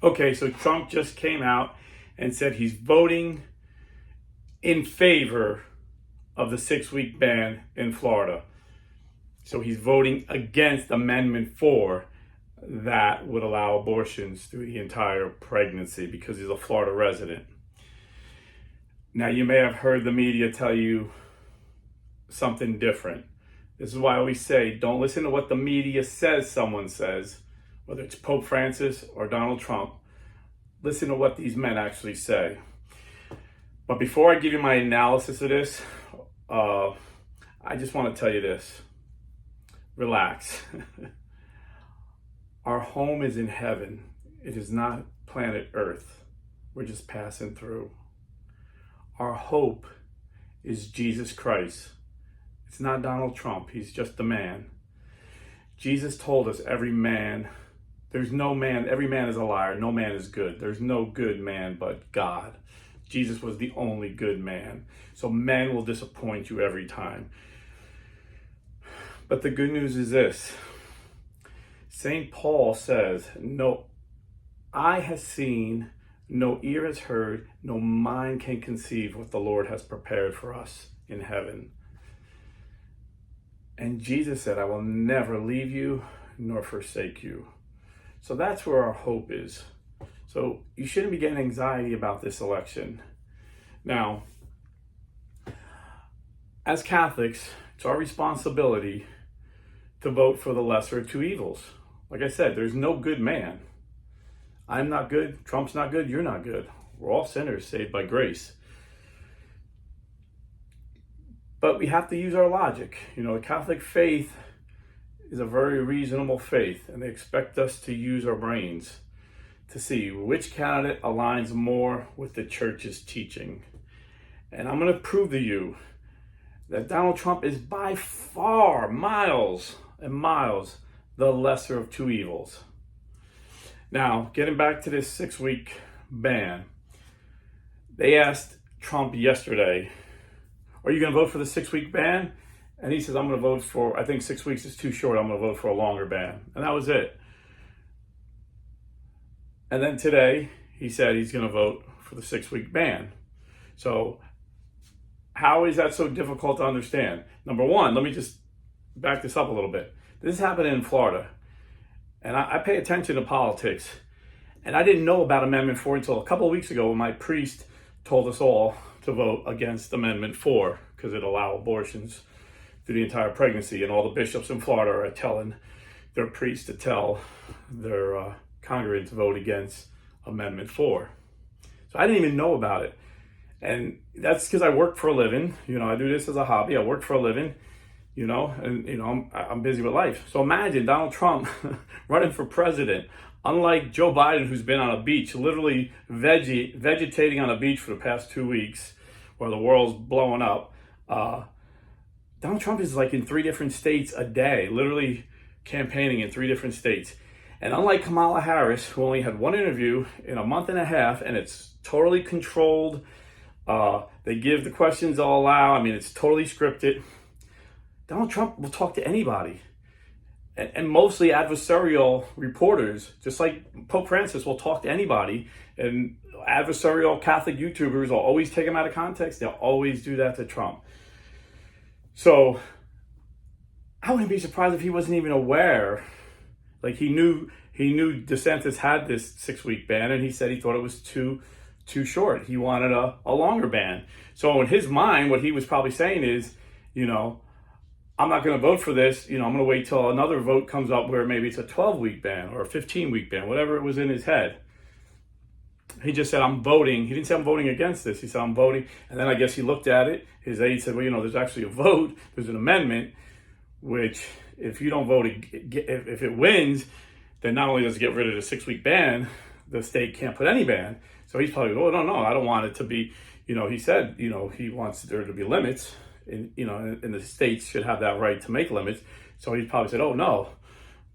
Okay, so Trump just came out and said he's voting in favor of the 6-week ban in Florida. So he's voting against Amendment 4 that would allow abortions through the entire pregnancy because he's a Florida resident. Now, you may have heard the media tell you something different. This is why I always say, don't listen to what the media says someone says, whether it's Pope Francis or Donald Trump. Listen to what these men actually say. But before I give you my analysis of this, I just want to tell you this. Relax. Our home is in heaven. It is not planet Earth. We're just passing through. Our hope is Jesus Christ. It's not Donald Trump. He's just a man. Jesus told us every man is a liar. No man is good. There's no good man but God. Jesus was the only good man. So men will disappoint you every time. But the good news is this. St. Paul says, no eye has seen, no ear has heard, no mind can conceive what the Lord has prepared for us in heaven. And Jesus said, I will never leave you nor forsake you. So that's where our hope is. So you shouldn't be getting anxiety about this election. Now, as Catholics, it's our responsibility to vote for the lesser of two evils. Like I said, there's no good man. I'm not good, Trump's not good, you're not good. We're all sinners saved by grace. But we have to use our logic. You know, the Catholic faith is a very reasonable faith, and they expect us to use our brains to see which candidate aligns more with the church's teaching. And I'm going to prove to you that Donald Trump is by far, miles and miles, the lesser of two evils. Now, getting back to this 6-week ban, they asked Trump yesterday, are you going to vote for the 6-week ban? And he says, I'm going to vote for, I think 6 weeks is too short, I'm going to vote for a longer ban. And that was it. And then today, he said he's going to vote for the 6-week ban. So how is that so difficult to understand? Number one, let me just back this up a little bit. This happened in Florida. And I pay attention to politics. And I didn't know about Amendment 4 until a couple of weeks ago when my priest told us all to vote against Amendment 4 because it allowed abortions through the entire pregnancy. And all the bishops in Florida are telling their priests to tell their congregants to vote against Amendment 4. So I didn't even know about it. And that's because I work for a living. You know, I do this as a hobby. I work for a living, you know, and, you know, I'm busy with life. So imagine Donald Trump running for president. Unlike Joe Biden, who's been on a beach, literally vegetating on a beach for the past 2 weeks while the world's blowing up, Donald Trump is like in 3 different states a day, literally campaigning in 3 different states. And unlike Kamala Harris, who only had 1 interview in a month and a half, and it's totally controlled, they give the questions all allow, I mean, it's totally scripted. Donald Trump will talk to anybody. And mostly adversarial reporters, just like Pope Francis, will talk to anybody. And adversarial Catholic YouTubers will always take him out of context. They'll always do that to Trump. So I wouldn't be surprised if he wasn't even aware. Like he knew DeSantis had this 6-week ban, and he said he thought it was too short. He wanted a longer ban. So in his mind, what he was probably saying is, you know, I'm not going to vote for this. You know, I'm going to wait till another vote comes up where maybe it's a 12-week ban or a 15-week ban, whatever it was in his head. He just said, I'm voting. He didn't say I'm voting against this. He said, I'm voting. And then I guess he looked at it. His aide said, well, you know, there's actually a vote. There's an amendment, which if you don't vote, if it wins, then not only does it get rid of the 6-week ban, the state can't put any ban. So he's probably, oh, no, I don't want it to be, you know, he said, you know, he wants there to be limits. And, you know, and the states should have that right to make limits. So he probably said, oh, no.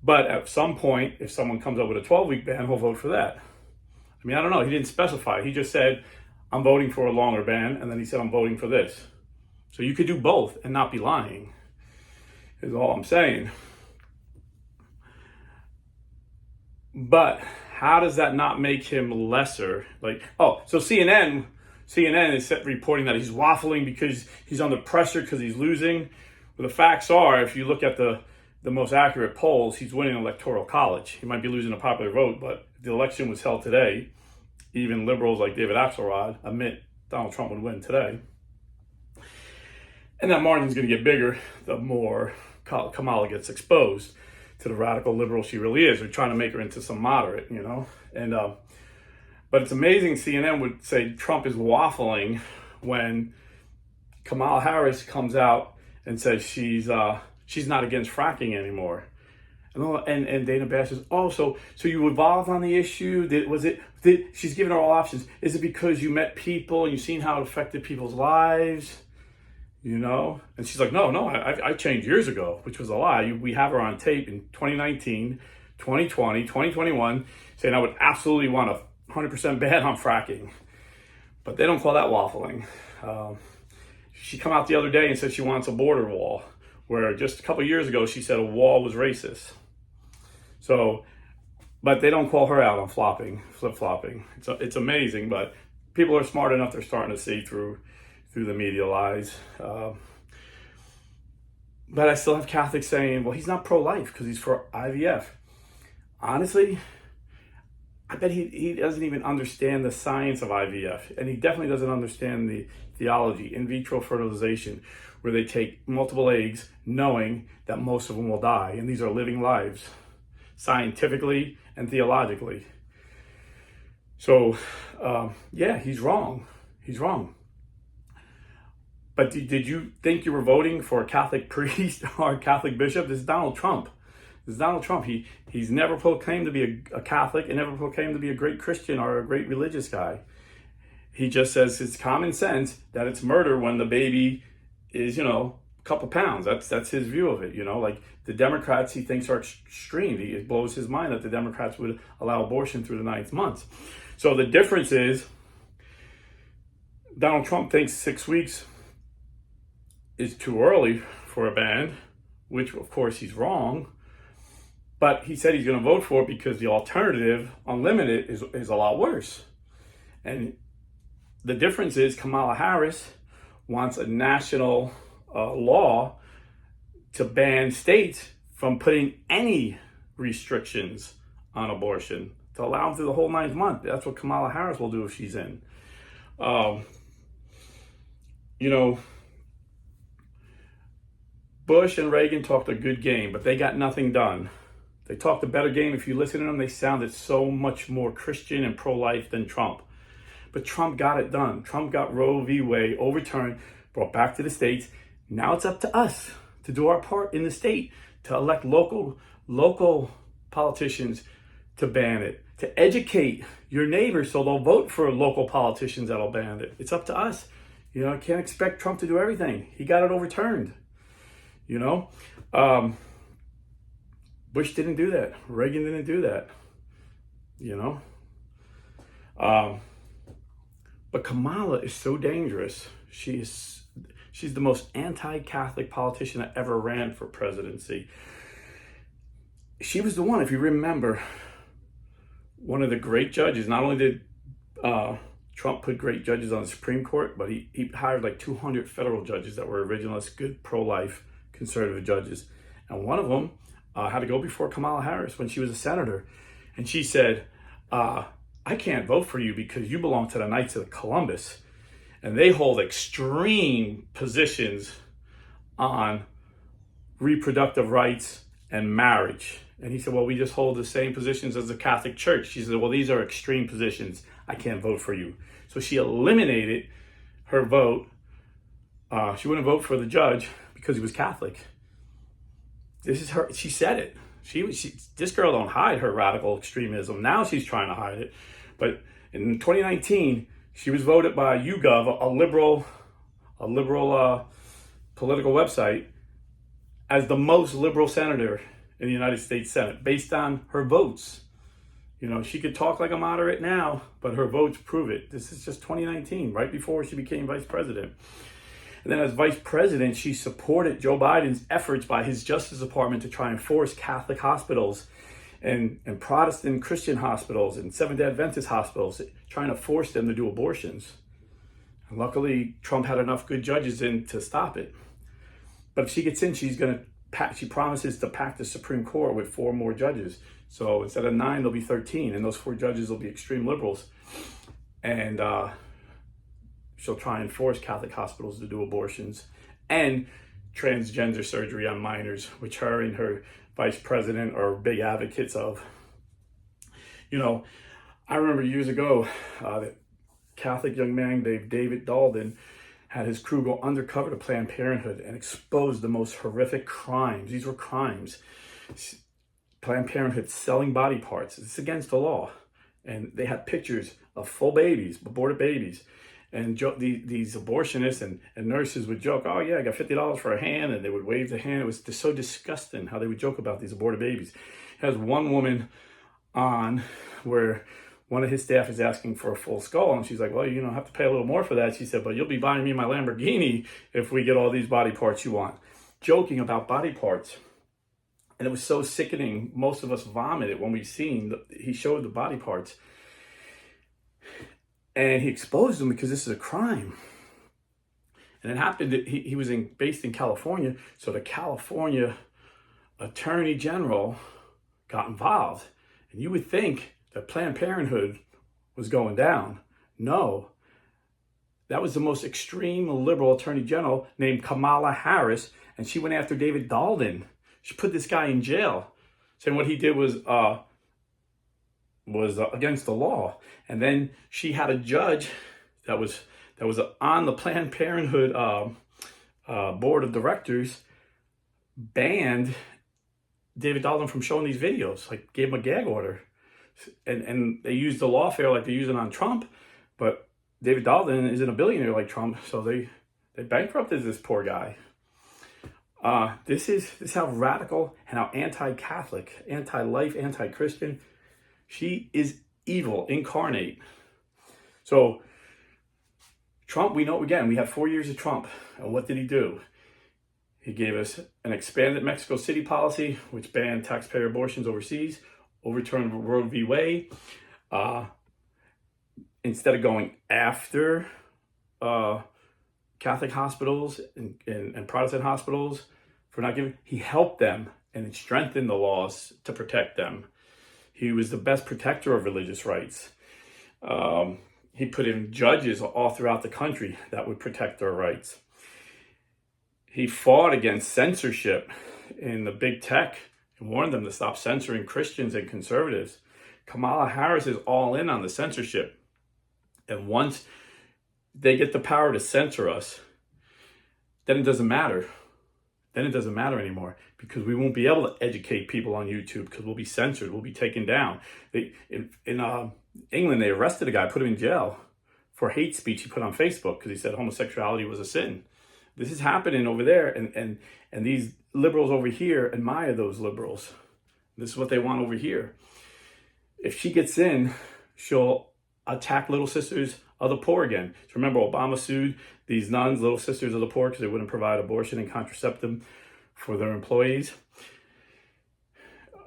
But at some point, if someone comes up with a 12-week ban, he'll vote for that. I mean, I don't know. He didn't specify. He just said, I'm voting for a longer ban. And then he said, I'm voting for this. So you could do both and not be lying, is all I'm saying. But how does that not make him lesser? Like, so CNN is reporting that he's waffling because he's under pressure because he's losing. Well, the facts are, if you look at the most accurate polls, he's winning electoral college. He might be losing a popular vote, but if the election was held today, even liberals like David Axelrod admit Donald Trump would win today. And that margin's going to get bigger the more Kamala gets exposed to the radical liberal she really is. They're trying to make her into some moderate, And but it's amazing CNN would say Trump is waffling when Kamala Harris comes out and says she's not against fracking anymore. And Dana Bash says, so you evolved on the issue? She's giving her all options. Is it because you met people and you've seen how it affected people's lives? And she's like, no, I changed years ago, which was a lie. We have her on tape in 2019, 2020, 2021, saying I would absolutely want a 100% ban on fracking. But they don't call that waffling. She come out the other day and said she wants a border wall, where just a couple of years ago she said a wall was racist. So, but they don't call her out on flip-flopping. It's amazing, but people are smart enough, they're starting to see through the media lies. But I still have Catholics saying, well, he's not pro-life because he's for IVF. Honestly, I bet he doesn't even understand the science of IVF. And he definitely doesn't understand the theology, in vitro fertilization, where they take multiple eggs knowing that most of them will die. And these are living lives, scientifically and theologically. So, he's wrong. He's wrong. But did you think you were voting for a Catholic priest or a Catholic bishop? This is Donald Trump. He's never proclaimed to be a Catholic and never proclaimed to be a great Christian or a great religious guy. He just says it's common sense that it's murder when the baby is, a couple pounds. That's his view of it, Like the Democrats he thinks are extreme. It blows his mind that the Democrats would allow abortion through the 9th month. So the difference is Donald Trump thinks 6 weeks is too early for a ban, which of course he's wrong. But he said he's going to vote for it because the alternative, unlimited, is a lot worse. And the difference is Kamala Harris wants a national law to ban states from putting any restrictions on abortion, to allow them through the whole 9th month. That's what Kamala Harris will do if she's in. Bush and Reagan talked a good game, but they got nothing done. They talked a better game. If you listen to them, they sounded so much more Christian and pro-life than Trump. But Trump got it done. Trump got Roe v. Wade overturned, brought back to the states. Now it's up to us to do our part in the state, to elect local politicians to ban it, to educate your neighbors so they'll vote for local politicians that'll ban it. It's up to us. I can't expect Trump to do everything. He got it overturned. Bush didn't do that. Reagan didn't do that. But Kamala is so dangerous. She's the most anti-Catholic politician that ever ran for presidency. She was the one, if you remember, one of the great judges. Not only did Trump put great judges on the Supreme Court, but he hired like 200 federal judges that were originalists, good pro-life conservative judges. And one of them had to go before Kamala Harris when she was a senator. And she said, I can't vote for you because you belong to the Knights of Columbus. And they hold extreme positions on reproductive rights and marriage. And he said, well, we just hold the same positions as the Catholic Church. She said, well, these are extreme positions. I can't vote for you. So she eliminated her vote. She wouldn't vote for the judge because he was Catholic. This is her. She said it. This girl don't hide her radical extremism. Now she's trying to hide it. But in 2019, she was voted by YouGov, a liberal political website, as the most liberal senator in the United States Senate, based on her votes. She could talk like a moderate now, but her votes prove it. This is just 2019, right before she became vice president. And then as vice president, she supported Joe Biden's efforts by his Justice Department to try and force Catholic hospitals and Protestant Christian hospitals and Seventh-day Adventist hospitals trying to force them to do abortions. And luckily, Trump had enough good judges in to stop it. But if she gets in, she promises to pack the Supreme Court with 4 more judges. So instead of 9, there'll be 13, and those 4 judges will be extreme liberals. And she'll try and force Catholic hospitals to do abortions and transgender surgery on minors, which her and her vice president are big advocates of. You know, I remember years ago, the Catholic young man named David Dalden had his crew go undercover to Planned Parenthood and expose the most horrific crimes. These were crimes. Planned Parenthood selling body parts. It's against the law. And they had pictures of full babies, aborted babies. And these abortionists and nurses would joke, oh yeah, I got $50 for a hand, and they would wave the hand. It was just so disgusting how they would joke about these aborted babies. He has one woman on where one of his staff is asking for a full skull, and she's like, well, I have to pay a little more for that. She said, but you'll be buying me my Lamborghini if we get all these body parts you want. Joking about body parts. And it was so sickening. Most of us vomited when he showed the body parts. And he exposed them because this is a crime. And it happened that he was based in California, so the California Attorney General got involved. And you would think that Planned Parenthood was going down. No. That was the most extreme liberal Attorney General named Kamala Harris, and she went after David Dalden. She put this guy in jail, saying what he did was against the law. And then she had a judge that was on the Planned Parenthood board of directors banned David Dalden from showing these videos, like gave him a gag order. And they used the lawfare like they're using on Trump, but David Dalden isn't a billionaire like Trump, so they bankrupted this poor guy. This is how radical and how anti-Catholic, anti-life, anti-Christian. She is evil incarnate. So Trump, we know, again, we have 4 years of Trump. And what did he do? He gave us an expanded Mexico City policy, which banned taxpayer abortions overseas, overturned Roe v. Wade. Instead of going after Catholic hospitals and Protestant hospitals for not giving, he helped them and strengthened the laws to protect them. He was the best protector of religious rights. He put in judges all throughout the country that would protect their rights. He fought against censorship in the big tech and warned them to stop censoring Christians and conservatives. Kamala Harris is all in on the censorship. And once they get the power to censor us, then it doesn't matter. Then it doesn't matter anymore, because we won't be able to educate people on YouTube because we'll be censored, we'll be taken down. In England, they arrested a guy, put him in jail for hate speech he put on Facebook because he said homosexuality was a sin. This is happening over there, and these liberals over here admire those liberals. This is what they want over here. If she gets in, she'll attack Little Sisters of the Poor again. So remember, Obama sued these nuns, Little Sisters of the Poor, because they wouldn't provide abortion and contraceptive for their employees.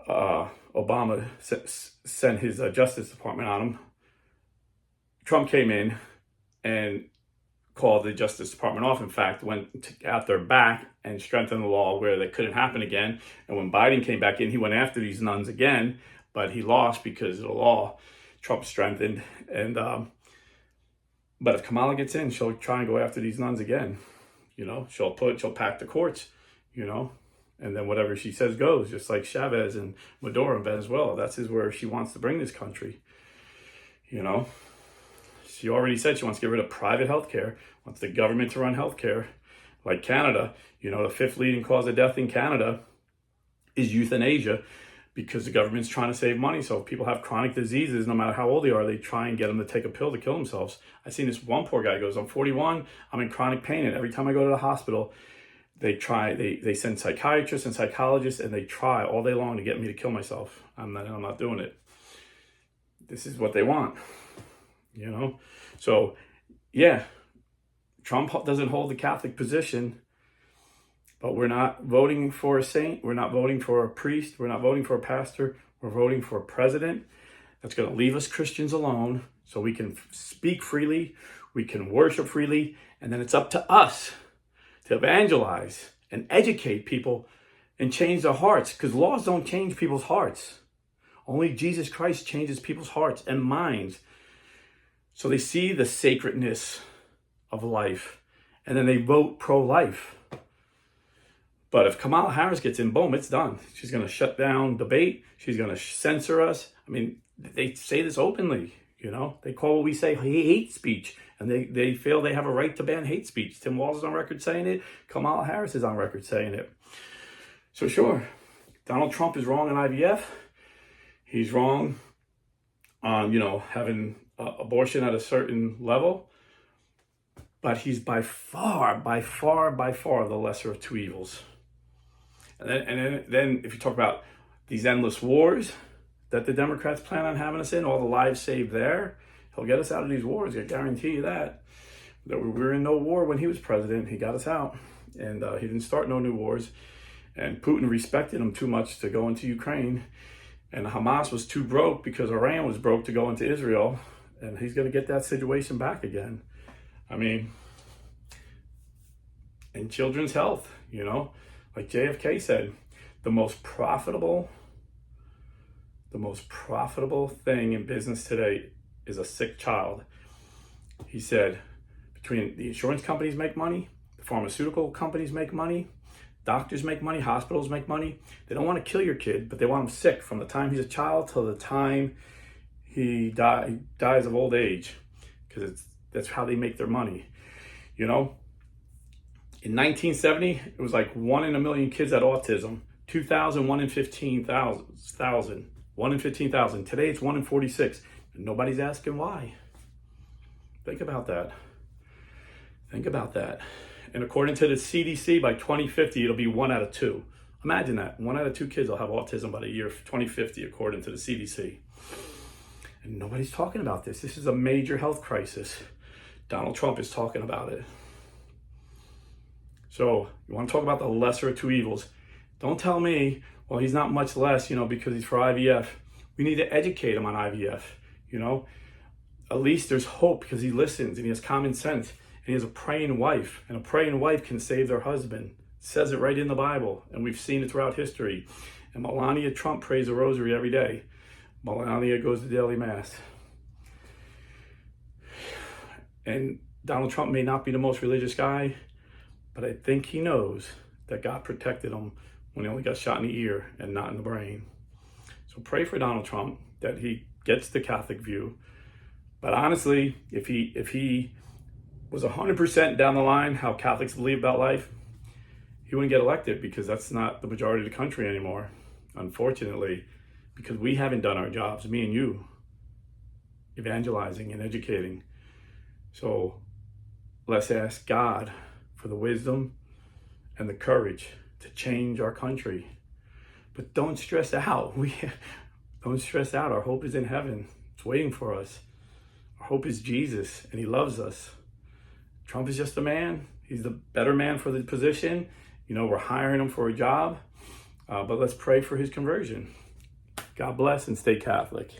Obama sent his Justice Department on them. Trump came in and called the Justice Department off. In fact, went out their back and strengthened the law where that couldn't happen again. And when Biden came back in, he went after these nuns again, but he lost because of the law Trump strengthened. And but if Kamala gets in, she'll try and go after these nuns again. She'll pack the courts, and then whatever she says goes, just like Chavez and Maduro in Venezuela. That's where she wants to bring this country. She already said she wants to get rid of private healthcare, wants the government to run healthcare, like Canada. The 5th leading cause of death in Canada is euthanasia, because the government's trying to save money. So if people have chronic diseases, no matter how old they are, they try and get them to take a pill to kill themselves. I've seen this one poor guy goes, I'm 41, I'm in chronic pain, and every time I go to the hospital, they send psychiatrists and psychologists, and they try all day long to get me to kill myself. I'm not doing it. This is what they want, So, yeah, Trump doesn't hold the Catholic position, but we're not voting for a saint. We're not voting for a priest. We're not voting for a pastor. We're voting for a president that's going to leave us Christians alone so we can speak freely, we can worship freely, and then it's up to us to evangelize and educate people and change their hearts, because laws don't change people's hearts. Only Jesus Christ changes people's hearts and minds. So they see the sacredness of life, and then they vote pro-life. But if Kamala Harris gets in, boom, it's done. She's going to shut down debate. She's going to censor us. I mean, they say this openly, you know. They call what we say hate speech, and they feel they have a right to ban hate speech. Tim Walz is on record saying it. Kamala Harris is on record saying it. So sure, Donald Trump is wrong on IVF. He's wrong on, having abortion at a certain level. But he's by far the lesser of two evils. And then if you talk about these endless wars that the Democrats plan on having us in, all the lives saved there, he'll get us out of these wars. I guarantee you that. That we were in no war when he was president. He got us out. And he didn't start no new wars. And Putin respected him too much to go into Ukraine. And Hamas was too broke because Iran was broke to go into Israel. And he's going to get that situation back again. I mean, and children's health, like JFK said, the most profitable thing in business today is a sick child. He said, between the insurance companies make money, the pharmaceutical companies make money, doctors make money, hospitals make money. They don't want to kill your kid, but they want him sick from the time he's a child till the time he dies of old age, because that's how they make their money. In 1970, it was like 1 in a million kids had autism. 2000, 1 in 15,000. 1 in 15,000. Today, it's 1 in 46. And nobody's asking why. Think about that. And according to the CDC, by 2050, it'll be 1 out of 2. Imagine that. 1 out of 2 kids will have autism by the year 2050, according to the CDC. And nobody's talking about this. This is a major health crisis. Donald Trump is talking about it. So you want to talk about the lesser of two evils. Don't tell me, well, he's not much less, because he's for IVF. We need to educate him on IVF, At least there's hope because he listens and he has common sense and he has a praying wife. And a praying wife can save their husband. It says it right in the Bible. And we've seen it throughout history. And Melania Trump prays a rosary every day. Melania goes to daily mass. And Donald Trump may not be the most religious guy, but I think he knows that God protected him when he only got shot in the ear and not in the brain. So pray for Donald Trump that he gets the Catholic view. But honestly, if he was 100% down the line how Catholics believe about life, he wouldn't get elected, because that's not the majority of the country anymore, unfortunately, because we haven't done our jobs, me and you, evangelizing and educating. So let's ask God for the wisdom and the courage to change our country. But don't stress out. Don't stress out. Our hope is in heaven. It's waiting for us. Our hope is Jesus, and he loves us. Trump is just a man. He's the better man for the position. We're hiring him for a job. But let's pray for his conversion. God bless and stay Catholic.